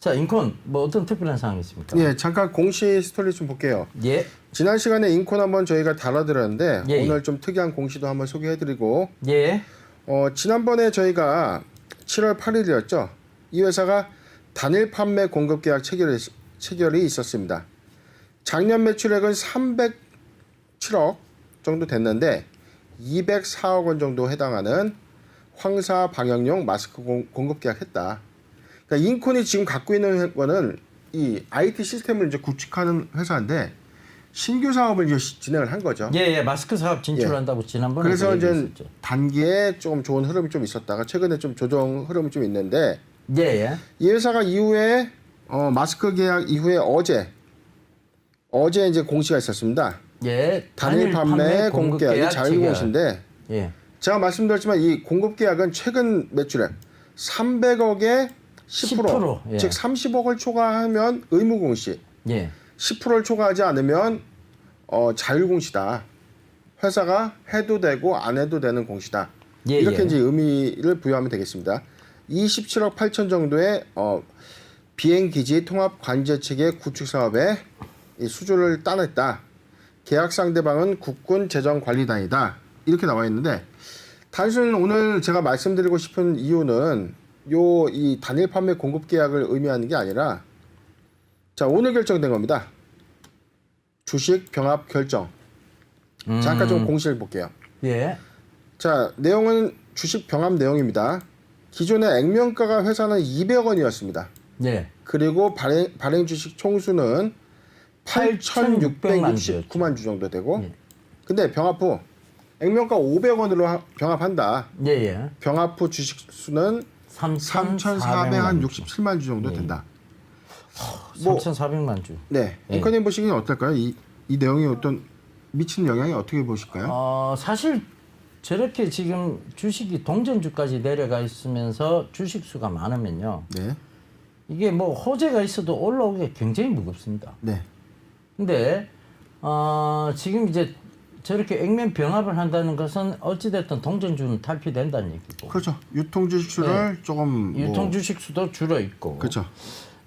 자, 인콘 뭐 어떤 특별한 사항이 있습니까? 예, 잠깐 공시 스토리 좀 볼게요. 예. 지난 시간에 인콘 한번 저희가 다뤄드렸는데 예, 오늘 좀 특이한 공시도 한번 소개해드리고 예. 지난번에 저희가 7월 8일이었죠. 이 회사가 단일 판매 공급 계약 체결이 있었습니다. 작년 매출액은 307억 정도 됐는데 204억 원 정도 해당하는 황사 방역용 마스크 공급 계약했다. 그러니까 인콘이 지금 갖고 있는 거는 이 IT 시스템을 이제 구축하는 회사인데 신규 사업을 이제 진행을 한 거죠. 예, 예. 마스크 사업 진출한다고 지난번에 그래서 이제 얘기했었죠. 단기에 좀 좋은 흐름이 좀 있었다가 최근에 좀 조정 흐름이 좀 있는데 예, 예. 이 회사가 이후에 마스크 계약 이후에 어제 이제 공시가 있었습니다. 예. 단일 판매 공급 계약이 자율 공시인데 예. 제가 말씀드렸지만 이 공급 계약은 최근 매출액 300억에 10%, 예. 즉 30억을 초과하면 의무 공시, 예. 10%를 초과하지 않으면 자율 공시다. 회사가 해도 되고 안 해도 되는 공시다. 예, 이렇게 예. 이제 의미를 부여하면 되겠습니다. 27억 8천 정도의 비행기지 통합 관제 체계 구축 사업에 이 수주를 따냈다. 계약 상대방은 국군 재정관리단이다. 이렇게 나와 있는데 단순히 오늘 제가 말씀드리고 싶은 이유는 이 단일 판매 공급 계약을 의미하는 게 아니라 자 오늘 결정된 겁니다. 주식 병합 결정. 잠깐 좀 공시를 볼게요. 예. 자 내용은 주식 병합 내용입니다. 기존의 액면가가 회사는 200원이었습니다. 예. 그리고 발행 주식 총수는 8,669만 주 정도 되고 예. 근데 병합 후 액면가 500원으로 병합한다. 예, 예. 병합 후 주식 수는 3,467만 주 정도 된다. 3,400만 주. 네, 예. 앵커님 보시기엔 어떨까요? 이 내용이 어떤 미치는 영향이 어떻게 보실까요? 사실 저렇게 지금 주식이 동전주까지 내려가 있으면서 주식 수가 많으면요. 네, 이게 뭐 호재가 있어도 올라오기가 굉장히 무겁습니다. 네, 근데 지금 이제 저렇게 액면 병합을 한다는 것은 어찌됐든 동전주는 탈피된다는 얘기고. 그렇죠. 유통 주식 수를 조금 유통 주식 수도 줄어 있고. 그렇죠.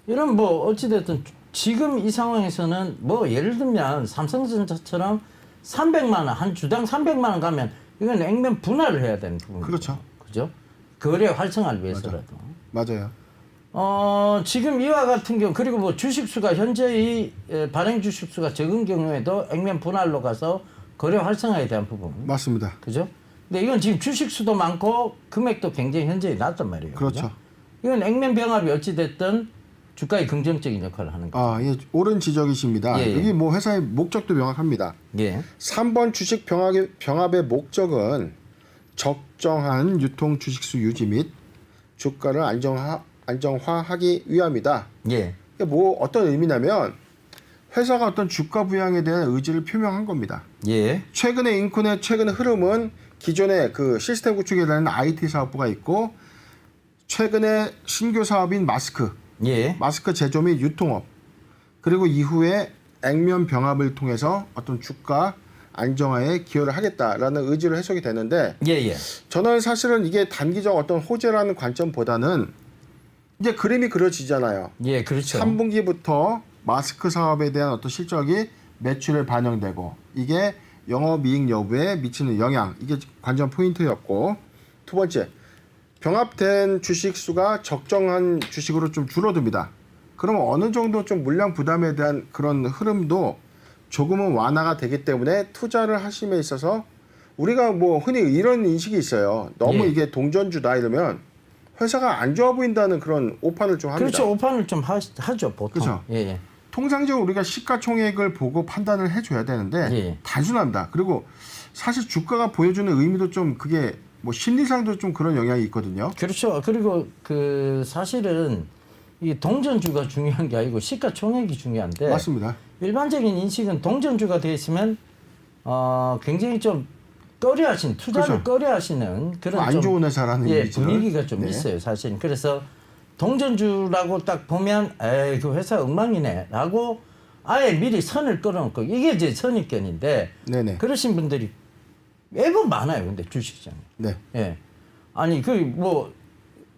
이런 뭐 어찌됐든 지금 이 상황에서는 뭐 예를 들면 삼성전자처럼 300만 원, 한 주당 300만 원 가면 이건 액면 분할을 해야 되는 부분이죠. 그렇죠. 그죠? 거래 활성화를 위해서라도. 맞아요. 지금 이와 같은 경우 그리고 뭐 주식 수가 현재의 발행 주식 수가 적은 경우에도 액면 분할로 가서 거래 활성화에 대한 부분. 맞습니다. 그죠? 근데 이건 지금 주식 수도 많고 금액도 굉장히 현저히 낮단 말이에요. 그렇죠. 그죠? 이건 액면 병합이 어찌 됐든 주가의 긍정적인 역할을 하는 거죠. 예, 옳은 지적이십니다. 예, 예. 여기 뭐 회사의 목적도 명확합니다. 예. 3번 주식 병합의 목적은 적정한 유통 주식수 유지 및 주가를 안정화하기 위함이다. 예. 이게 뭐 어떤 의미냐면 회사가 어떤 주가 부양에 대한 의지를 표명한 겁니다. 예. 최근에 인콘의 최근 흐름은 기존에 그 시스템 구축에 대한 IT 사업부가 있고 최근에 신규 사업인 마스크 제조 및 유통업 그리고 이후에 액면 병합을 통해서 어떤 주가 안정화에 기여를 하겠다라는 의지로 해석이 되는데 예. 저는 사실은 이게 단기적 어떤 호재라는 관점보다는 이제 그림이 그려지잖아요. 예, 그렇죠. 3분기부터 마스크 사업에 대한 어떤 실적이 매출에 반영되고 이게 영업이익 여부에 미치는 영향 이게 관전 포인트였고 두 번째 병합된 주식 수가 적정한 주식으로 좀 줄어듭니다. 그러면 어느 정도 좀 물량 부담에 대한 그런 흐름도 조금은 완화가 되기 때문에 투자를 하심에 있어서 우리가 뭐 흔히 이런 인식이 있어요. 너무 이게 동전주다 이러면 회사가 안 좋아 보인다는 그런 오판을 좀 합니다. 그렇죠. 오판을 좀 하죠 보통. 그렇죠. 예. 통상적으로 우리가 시가총액을 보고 판단을 해줘야 되는데 단순합니다. 그리고 사실 주가가 보여주는 의미도 좀 그게 뭐 심리상도 좀 그런 영향이 있거든요. 그렇죠. 그리고 그 사실은 이 동전주가 중요한 게 아니고 시가총액이 중요한데. 맞습니다. 일반적인 인식은 동전주가 돼 있으면 굉장히 좀 꺼려하시는 투자를 꺼려하시는 그런 안 좋은 회사라는 분위기가 좀 있어요 사실은. 그래서 동전주라고 딱 보면 에이 그 회사 엉망이네라고 아예 미리 선을 끌어놓고 이게 이제 선입견인데 그러신 분들이 매번 많아요. 근데 주식시장에. 네. 예. 아니 그 뭐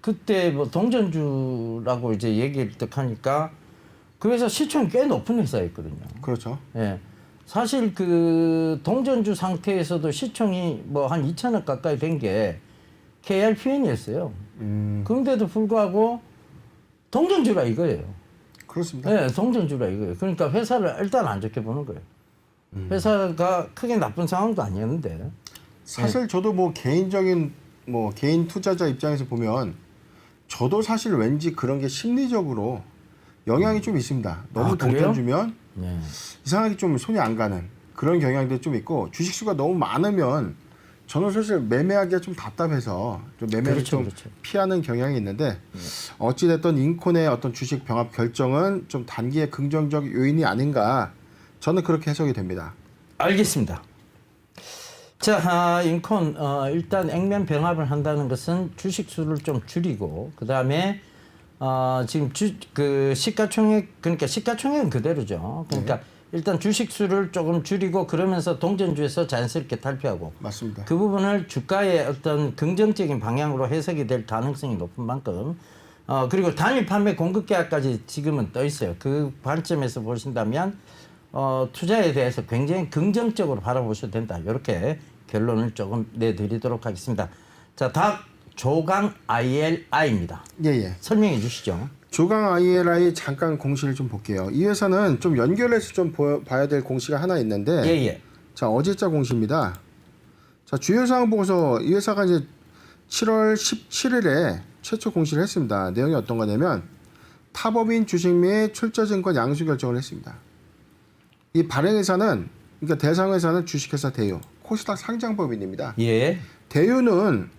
그때 뭐 동전주라고 이제 얘기를 딱 하니까 그 회사 시총이 꽤 높은 회사였거든요. 그렇죠. 예. 사실 그 동전주 상태에서도 시총이 뭐 한 2천억 가까이 된 게 KRPN이었어요. 그런데도 불구하고 동전주라 이거예요. 그렇습니다. 네, 동전주라 이거예요. 그러니까 회사를 일단 안 좋게 보는 거예요. 회사가 크게 나쁜 상황도 아니었는데. 사실 저도 뭐 개인적인 뭐 개인 투자자 입장에서 보면 저도 사실 왠지 그런 게 심리적으로 영향이 좀 있습니다. 너무 그래요? 동전 주면 네. 이상하게 좀 손이 안 가는 그런 경향들이 좀 있고 주식수가 너무 많으면 저는 사실 매매하기가 좀 답답해서 좀 매매를 그렇죠, 좀 그렇죠. 피하는 경향이 있는데 어찌됐든 인콘의 어떤 주식 병합 결정은 좀 단기의 긍정적 요인이 아닌가 저는 그렇게 해석이 됩니다. 알겠습니다. 자, 인콘 일단 액면 병합을 한다는 것은 주식 수를 좀 줄이고 그 다음에 지금 그 시가총액 그러니까 시가총액은 그대로죠. 그러니까 일단 주식 수를 조금 줄이고 그러면서 동전주에서 자연스럽게 탈피하고 맞습니다. 그 부분을 주가의 어떤 긍정적인 방향으로 해석이 될 가능성이 높은 만큼 그리고 단일 판매 공급 계약까지 지금은 떠 있어요. 그 관점에서 보신다면 투자에 대해서 굉장히 긍정적으로 바라보셔도 된다. 이렇게 결론을 조금 내드리도록 하겠습니다. 자, 다음 조강 ILI입니다. 예. 설명해 주시죠. 조강 ILI 잠깐 공시를 좀 볼게요. 이 회사는 좀 연결해서 좀 봐야 될 공시가 하나 있는데 예. 자 어제자 공시입니다. 자 주요 사항 보고서 이 회사가 이제 7월 17일에 최초 공시를 했습니다. 내용이 어떤 거냐면 타법인 주식 및 출자증권 양수 결정을 했습니다. 이 발행회사는 그러니까 대상회사는 주식회사 대유 코스닥 상장법인입니다. 예. 대유는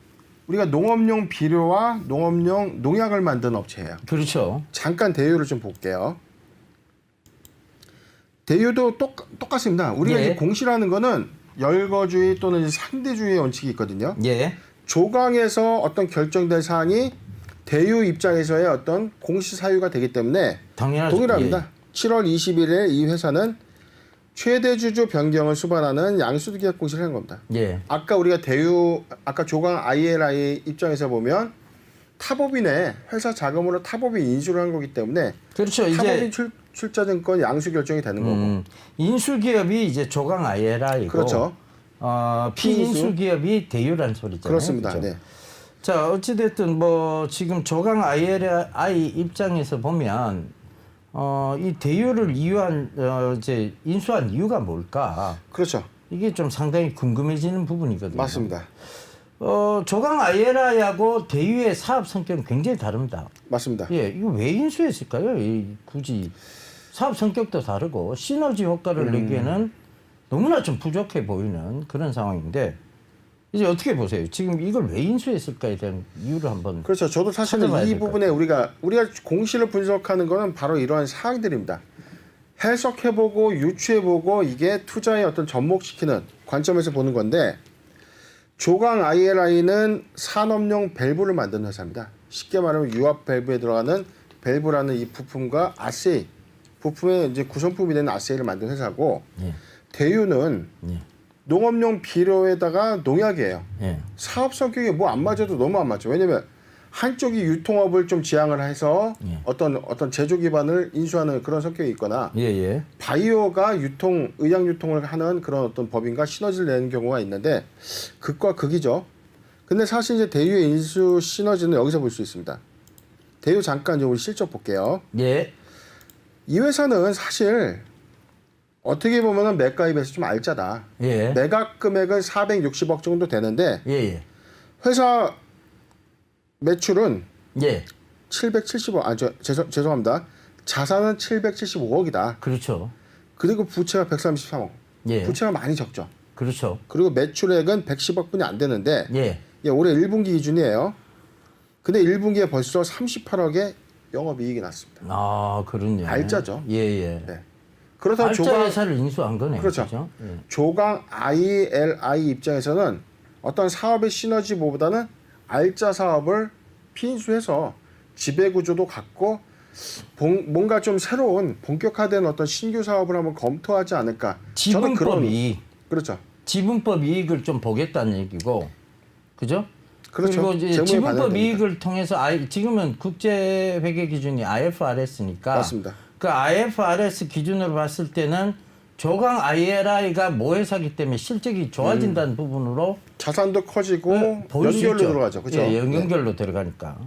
우리가 농업용 비료와 농업용 농약을 만드는 업체예요. 그렇죠. 잠깐 대유를 좀 볼게요. 대유도 똑같습니다. 우리가 예. 이제 공시라는 거는 열거주의 또는 이제 상대주의의 원칙이 있거든요. 예. 조강에서 어떤 결정될 사항이 대유 입장에서의 어떤 공시 사유가 되기 때문에 당연하죠. 동일합니다. 예. 7월 20일에 이 회사는 최대 주주 변경을 수반하는 양수도 계약 공시를 한 겁니다. 예. 아까 우리가 대유, 아까 조강 ILI 입장에서 보면 타법인의 회사 자금으로 타법인 인수를 한 거기 때문에 그렇죠. 타법인 이제 출자증권 양수 결정이 되는 거고. 인수기업이 이제 조강 ILI고 그렇죠. 피인수기업이 대유라는 소리잖아요. 그렇습니다. 그렇죠? 네. 자, 어찌됐든 뭐 지금 조강 ILI 입장에서 보면 이 대유를 이제 인수한 이유가 뭘까? 그렇죠. 이게 좀 상당히 궁금해지는 부분이거든요. 맞습니다. 조강 ILI하고 대유의 사업 성격은 굉장히 다릅니다. 맞습니다. 예, 이거 왜 인수했을까요? 굳이 사업 성격도 다르고 시너지 효과를 내기에는 너무나 좀 부족해 보이는 그런 상황인데 이제 어떻게 보세요? 지금 이걸 왜 인수했을까에 대한 이유를 한번 그렇죠. 저도 사실은 찾아봐야 이 될 것 부분에 우리가 공시를 분석하는 거는 바로 이러한 사항들입니다. 해석해보고 유추해보고 이게 투자에 어떤 접목시키는 관점에서 보는 건데 조강 ILI는 산업용 밸브를 만드는 회사입니다. 쉽게 말하면 유압 밸브에 들어가는 밸브라는 이 부품과 아세이 부품의 이제 구성품이 되는 아세이를 만든 회사고 예. 대유는 예. 농업용 비료에다가 농약이에요. 예. 사업 성격이 뭐 안 맞아도 너무 안 맞죠. 왜냐면 한쪽이 유통업을 좀 지향을 해서 예. 어떤 제조 기반을 인수하는 그런 성격이 있거나 예. 바이오가 의약 유통을 하는 그런 어떤 법인과 시너지를 내는 경우가 있는데 극과 극이죠. 근데 사실 이제 대유의 인수 시너지는 여기서 볼 수 있습니다. 대유 잠깐 좀 우리 실적 볼게요. 예. 이 회사는 사실 어떻게 보면은 매가에 비해서 좀 알짜다. 예. 매각 금액은 460억 정도 되는데 예. 회사 매출은 예. 770억. 죄송합니다. 자산은 775억이다. 그렇죠. 그리고 부채가 133억. 예. 부채가 많이 적죠. 그렇죠. 그리고 매출액은 110억뿐이 안 되는데 예. 이게 올해 1분기 기준이에요. 근데 1분기에 벌써 38억의 영업이익이 났습니다. 아, 그렇네요. 알짜죠. 예. 네. 그렇다면 알짜 회사를 인수한 거네요. 그렇죠. 그죠? 예. 조강 ILI 입장에서는 어떤 사업의 시너지보다는 알짜 사업을 피인수해서 지배구조도 갖고 뭔가 좀 새로운 본격화된 어떤 신규 사업을 한번 검토하지 않을까. 저는 지분법 이익. 그렇죠. 지분법 이익을 좀 보겠다는 얘기고, 그죠? 그렇죠. 그리고 이제 재무에 지분법 반영됩니다. 이익을 통해서 지금은 국제 회계 기준이 IFRS니까 맞습니다. 그 IFRS 기준으로 봤을 때는 조강 IRI가 모회사기 때문에 실적이 좋아진다는 부분으로 자산도 커지고 보일 수 연결로 있죠. 들어가죠. 그렇죠? 예, 연결로 들어가니까.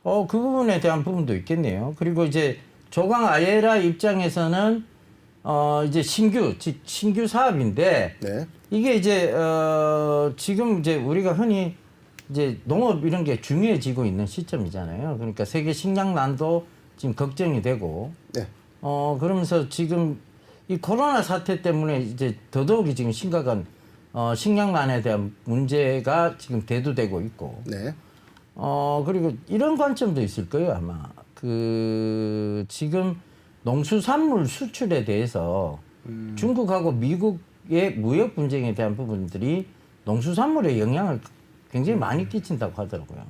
그 부분에 대한 부분도 있겠네요. 그리고 이제 조강 IRI 입장에서는 이제 신규 사업인데 네. 이게 이제 지금 이제 우리가 흔히 이제 농업 이런 게 중요해지고 있는 시점이잖아요. 그러니까 세계 식량난도 지금 걱정이 되고 네. 그러면서 지금 이 코로나 사태 때문에 이제 더더욱이 지금 심각한 식량난에 대한 문제가 지금 대두되고 있고 네. 그리고 이런 관점도 있을 거예요, 아마. 지금 농수산물 수출에 대해서 중국하고 미국의 무역 분쟁에 대한 부분들이 농수산물에 영향을 굉장히 많이 끼친다고 하더라고요.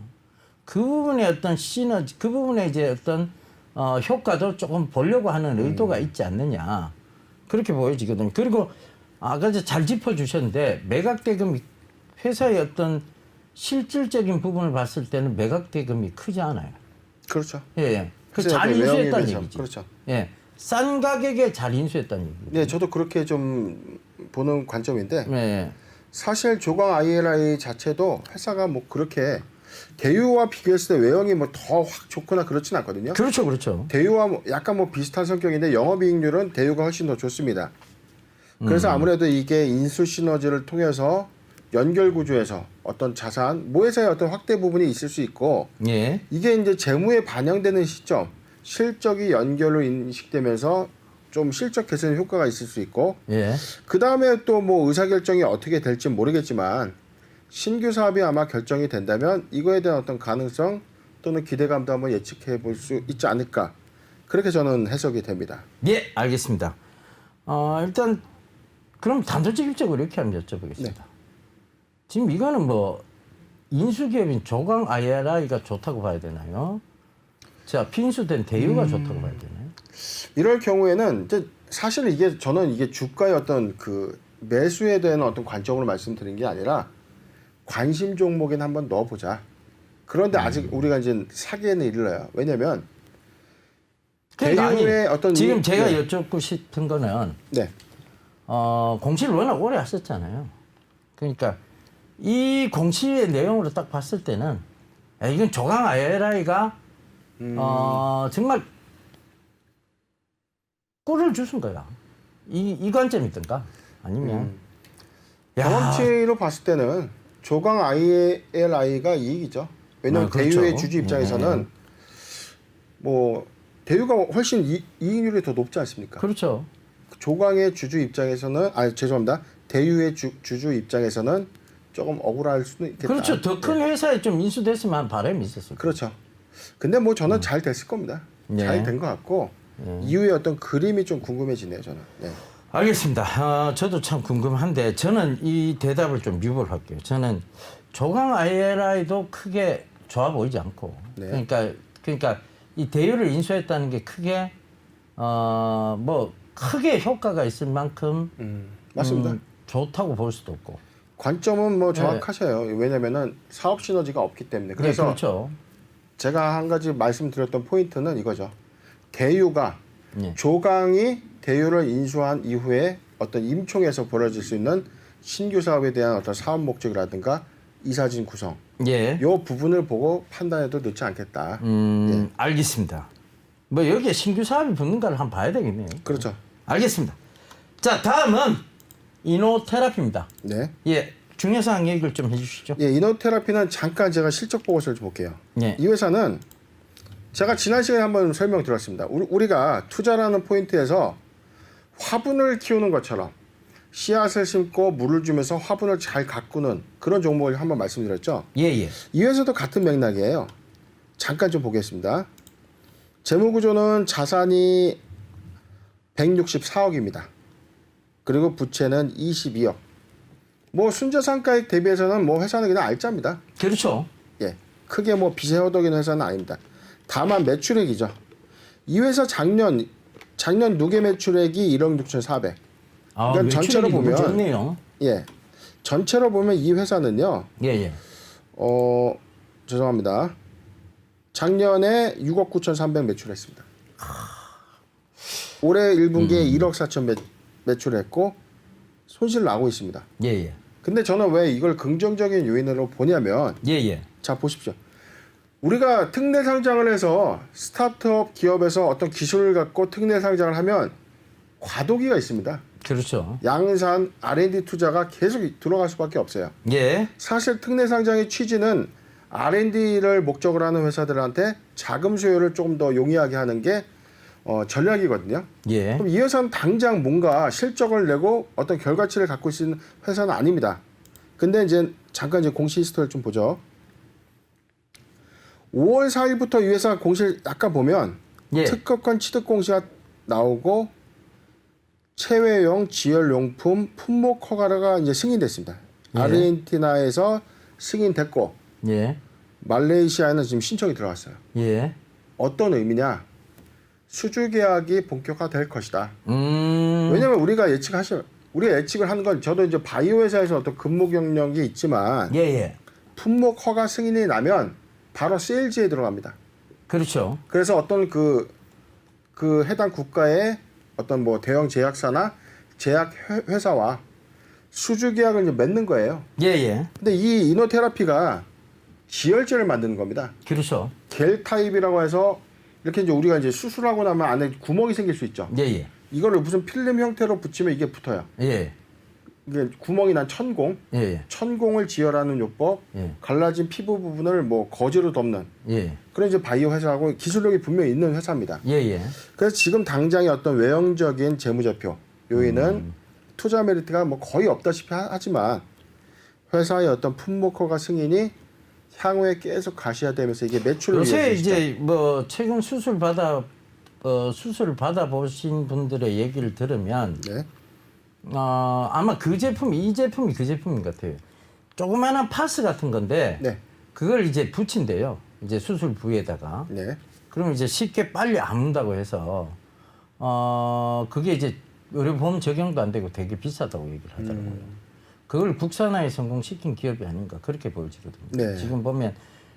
그 부분에 어떤 시너지, 그 부분에 이제 어떤 효과도 조금 보려고 하는 의도가 있지 않느냐. 그렇게 보여지거든요. 그리고 아까 잘 짚어주셨는데 매각대금이 회사의 어떤 실질적인 부분을 봤을 때는 매각대금이 크지 않아요. 그렇죠. 예. 잘 인수했다는 얘기지. 그렇죠. 예. 싼 가격에 잘 인수했다는 얘기죠. 네, 저도 그렇게 좀 보는 관점인데 예. 사실 조강 ILI 자체도 회사가 뭐 그렇게 대유와 비교했을 때 외형이 뭐 더 확 좋거나 그렇진 않거든요. 그렇죠, 그렇죠. 대유와 뭐 약간 뭐 비슷한 성격인데 영업이익률은 대유가 훨씬 더 좋습니다. 그래서 아무래도 이게 인수 시너지를 통해서 연결 구조에서 어떤 자산, 모회사의 어떤 확대 부분이 있을 수 있고 예. 이게 이제 재무에 반영되는 시점, 실적이 연결로 인식되면서 좀 실적 개선 효과가 있을 수 있고 예. 그 다음에 또 뭐 의사결정이 어떻게 될지 모르겠지만 신규 사업이 아마 결정이 된다면 이거에 대한 어떤 가능성 또는 기대감도 한번 예측해 볼 수 있지 않을까 그렇게 저는 해석이 됩니다. 예, 알겠습니다. 일단 그럼 단도직입적으로 이렇게 한번 여쭤보겠습니다. 네. 지금 이거는 뭐 인수기업인 조강 IRI가 좋다고 봐야 되나요? 자, 핀수된 대유가 좋다고 봐야 되나요? 이럴 경우에는 이제 사실 이게 저는 이게 주가의 어떤 그 매수에 대한 어떤 관점으로 말씀드린 게 아니라 관심 종목에는 한번 넣어보자. 그런데 아직 우리가 이제 사기에는 이르러요. 왜냐면 그러니까 대유의 어떤 지금 제가 네. 여쭙고 싶은 거는 네. 공시를 워낙 오래 하셨잖아요. 그러니까 이 공시의 내용으로 딱 봤을 때는 이건 조강 IRI가 정말 꿀을 주신 거야. 이 관점이든가 아니면 경험치로 봤을 때는 조강 ILI가 이익이죠. 왜냐하면 그렇죠. 대유의 주주 입장에서는 뭐 대유가 훨씬 이익률이 더 높지 않습니까? 그렇죠. 조강의 주주 입장에서는 죄송합니다. 대유의 주주 입장에서는 조금 억울할 수도 있겠다. 그렇죠. 더 큰 회사에 좀 인수됐으면 하는 바람이 있었을 거예요. 그렇죠. 근데 뭐 저는 잘 됐을 겁니다. 네. 잘 된 것 같고 이후에 어떤 그림이 좀 궁금해지네요. 저는. 네. 알겠습니다. 저도 참 궁금한데 저는 이 대답을 좀 유보를 할게요. 저는 조강 IRI도 크게 좋아 보이지 않고 네. 그러니까 이 대유를 인수했다는 게 크게 뭐 크게 효과가 있을 만큼 맞습니다. 좋다고 볼 수도 없고 관점은 뭐 정확하셔요. 왜냐면은 사업 시너지가 없기 때문에. 그래서 네, 그렇죠. 제가 한 가지 말씀드렸던 포인트는 이거죠. 대유가 네. 조강이 대유를 인수한 이후에 어떤 임총에서 벌어질 수 있는 신규 사업에 대한 어떤 사업 목적이라든가 이사진 구성 예. 요 부분을 보고 판단해도 늦지 않겠다. 예. 알겠습니다. 뭐 여기에 신규 사업이 붙는가를 한번 봐야 되겠네요. 그렇죠. 알겠습니다. 자, 다음은 이노테라피입니다. 네. 예, 중요사항 얘기를 좀 해주시죠. 예, 이노테라피는 잠깐 제가 실적 보고서를 좀 볼게요. 예. 이 회사는 제가 지난 시간에 한번 설명드렸습니다. 우리가 투자라는 포인트에서 화분을 키우는 것처럼 씨앗을 심고 물을 주면서 화분을 잘 가꾸는 그런 종목을 한번 말씀드렸죠. 예. 이 회사도 같은 맥락이에요. 잠깐 좀 보겠습니다. 재무구조는 자산이 164억입니다. 그리고 부채는 22억. 뭐 순자산가액 대비해서는 뭐 회사는 그냥 알짜입니다. 그렇죠. 예, 크게 뭐 빚에 허덕이는 회사는 아닙니다. 다만 매출액이죠. 이 회사 작년 누계 매출액이 1억 6,400. 그러니까 전체로 보면 좋네요. 예, 전체로 보면 이 회사는요. 예. 죄송합니다. 작년에 6억 9,300 매출했습니다. 올해 1분기에 1억 4천 매출했고 손실 나고 있습니다. 예예. 근데 저는 왜 이걸 긍정적인 요인으로 보냐면 예예. 자 보십시오. 우리가 특례 상장을 해서 스타트업 기업에서 어떤 기술을 갖고 특례 상장을 하면 과도기가 있습니다. 그렇죠. 양산 R&D 투자가 계속 들어갈 수밖에 없어요. 예. 사실 특례 상장의 취지는 R&D를 목적으로 하는 회사들한테 자금 수요를 조금 더 용이하게 하는 게 전략이거든요. 예. 그럼 이 회사는 당장 뭔가 실적을 내고 어떤 결과치를 갖고 있는 회사는 아닙니다. 근데 이제 잠깐 이제 공시 히스토리를 좀 보죠. 5월 4일부터 이 회사 공시를 약간 보면 예. 특허권 취득 공시가 나오고 체외용 지열용품 품목 허가가 이제 승인됐습니다. 예. 아르헨티나에서 승인됐고 예. 말레이시아에는 지금 신청이 들어왔어요. 예. 어떤 의미냐? 수주 계약이 본격화될 것이다. 음. 왜냐면 우리가 예측을 하는 건 저도 이제 바이오 회사에서 어떤 근무 경력이 있지만 예예. 품목 허가 승인이 나면 바로 세일즈에 들어갑니다. 그렇죠. 그래서 어떤 그 해당 국가의 어떤 뭐 대형 제약사나 제약 회사와 수주 계약을 이제 맺는 거예요. 예예. 근데 이 이노테라피가 지혈제를 만드는 겁니다. 그렇죠. 겔 타입이라고 해서 이렇게 이제 우리가 이제 수술하고 나면 안에 구멍이 생길 수 있죠. 예예. 이거를 무슨 필름 형태로 붙이면 이게 붙어요. 예. 이게 구멍이 난 천공, 예예. 천공을 지혈하는 요법, 예. 갈라진 피부 부분을 뭐 거즈로 덮는 예. 그런 이제 바이오 회사하고 기술력이 분명히 있는 회사입니다. 예예. 그래서 지금 당장의 어떤 외형적인 재무제표 요인은 투자 메리트가 뭐 거의 없다시피 하지만 회사의 어떤 품목 허가 승인이 향후에 계속 가시화되면서 이게 매출을 요새 이제 뭐 최근 수술 받아 보신 분들의 얘기를 들으면 네. 아마 그 제품이 이 제품이 그 제품인 것 같아요. 조그마한 파스 같은 건데 네. 그걸 이제 붙인대요. 이제 수술 부위에다가. 네. 그러면 이제 쉽게 빨리 아문다고 해서 그게 이제 의료보험 적용도 안 되고 되게 비싸다고 얘기를 하더라고요. 그걸 국산화에 성공시킨 기업이 아닌가 그렇게 보여지거든요. 네. 지금 보면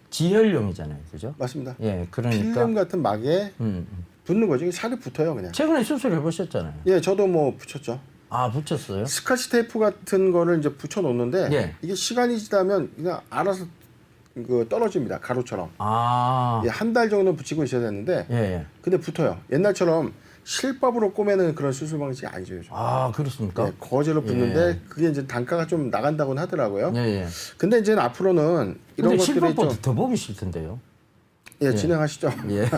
지혈용이잖아요, 그죠? 맞습니다. 예, 그러니까 필름 같은 막에 붙는 거죠. 살이 붙어요, 그냥. 최근에 수술해 보셨잖아요. 예, 저도 뭐 붙였죠. 아, 붙였어요? 스카치 테이프 같은 거를 이제 붙여 놓는데 예. 이게 시간이 지나면 그냥 알아서 떨어집니다. 가루처럼. 아, 예, 한 달 정도 붙이고 있어야 되는데 예, 예. 근데 붙어요. 옛날처럼 실밥으로 꼬매는 그런 수술 방식이 아니죠. 요즘. 아, 그렇습니까? 예, 거즈로 붙는데 그게 이제 단가가 좀 나간다고는 하더라고요. 예, 예. 근데 이제 앞으로는 이런 근데 것들이 실밥보다 좀 더 보기 싫던데요. 예, 진행하시죠. 예.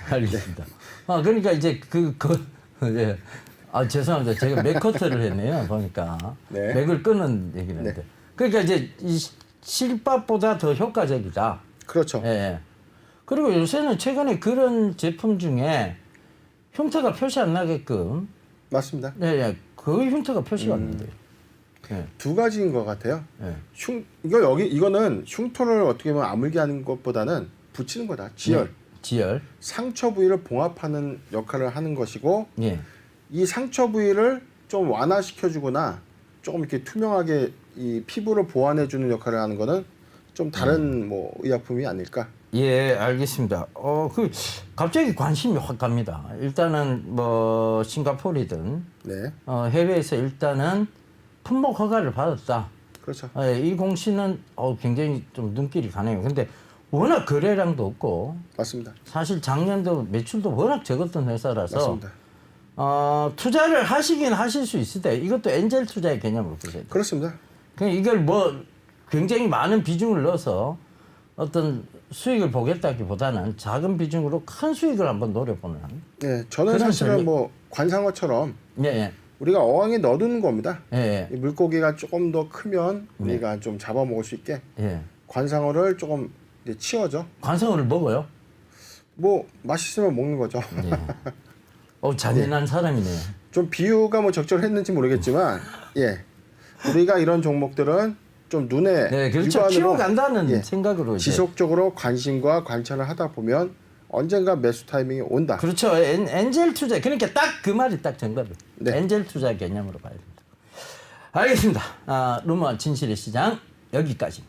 알겠습니다. 아, 그러니까 이제 예. 아, 죄송합니다. 제가 맥커트를 했네요. 보니까. 네. 맥을 끄는 얘기를 했는데. 그러니까 이제 이 실밥보다 더 효과적이다. 그렇죠. 예. 그리고 요새는 최근에 그런 제품 중에 흉터가 표시 안 나게끔 맞습니다. 예, 예. 그 흉터가 표시가 안 난대요. 예. 두 가지인 것 같아요. 예. 이거는 흉터를 어떻게 보면 아물게 하는 것보다는 붙이는 거다. 지혈. 네. 지혈. 상처 부위를 봉합하는 역할을 하는 것이고 예. 이 상처 부위를 좀 완화시켜주거나 조금 이렇게 투명하게 이 피부를 보완해주는 역할을 하는 거는 좀 다른 뭐 의약품이 아닐까. 예, 알겠습니다. 갑자기 관심이 확 갑니다. 일단은 뭐 싱가포르든 네, 해외에서 일단은 품목 허가를 받았다. 그렇죠. 예, 이 공시는 굉장히 좀 눈길이 가네요. 근데 워낙 거래량도 없고 맞습니다. 사실 작년도 매출도 워낙 적었던 회사라서 맞습니다. 투자를 하시긴 하실 수 있을 때 이것도 엔젤 투자의 개념으로 보셔야 돼요. 그렇습니다. 그냥 이걸 뭐 굉장히 많은 비중을 넣어서 어떤 수익을 보겠다기보다는 작은 비중으로 큰 수익을 한번 노려보는. 네, 저는 그런 사실은 전략. 뭐 관상어처럼 예, 예. 우리가 어항에 넣어두는 겁니다. 예, 이 물고기가 조금 더 크면 우리가 좀 잡아먹을 수 있게 예. 관상어를 조금 이제 치워줘. 관상어를 먹어요? 뭐 맛있으면 먹는 거죠. 예. 잔인한 사람이네요. 좀 비유가 뭐 적절했는지 모르겠지만 예, 우리가 이런 종목들은 좀 눈에 네, 그렇죠. 육안으로, 키워간다는 생각으로 이제. 지속적으로 관심과 관찰을 하다 보면 언젠가 매수 타이밍이 온다. 그렇죠. 엔젤 투자. 그러니까 딱 그 말이 딱 정답이에요. 네. 엔젤 투자 개념으로 봐야 됩니다. 알겠습니다. 루머 진실의 시장 여기까지.